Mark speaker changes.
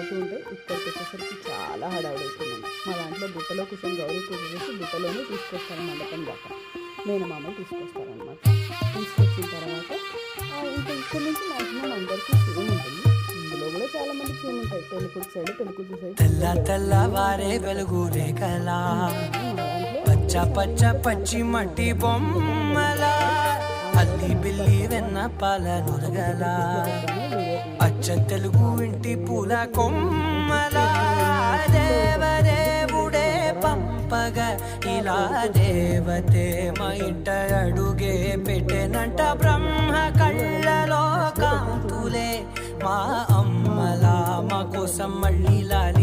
Speaker 1: అవుతూ ఉంటాయి. ఇక్కడికి వచ్చేసరికి చాలా హడావుడి అవుతుందండి. మా దాంట్లో బుట్టలో కూర్చొని గౌరీ పూజ చేసి బుట్టలోనే తీసుకొస్తారు మండపం దాకా. మేనమామలు తీసుకొస్తారనమాట. తీసుకొచ్చిన తర్వాత ఇంకా ఇక్కడ నుంచి మ్యాక్సిమం అందరికీ సేమ్ ఉంటుంది. ఇందులో కూడా చాలా మంది సేమ్ ఉంటాయి. పెళ్ళికొడుకు సైడ్ పెళ్ళికూతురు సైడ్
Speaker 2: తెల్లవారే వెలుగు రేఖలా పచ్చ పచ్చ పచ్చి మట్టి బొమ్మలా అల్లి బిల్లి వెన్న పాల నురగల అచ్చ తెలుగు ఇంటి పూల కొమ్మలా దేవదేవుడే పంపగ ఇలా దేవతే మా ఇంట అడుగే పెట్టెనంట బ్రహ్మ కళ్ళలో కాంతులే మా అమ్మలా మా కోసం మళ్ళీ లాలి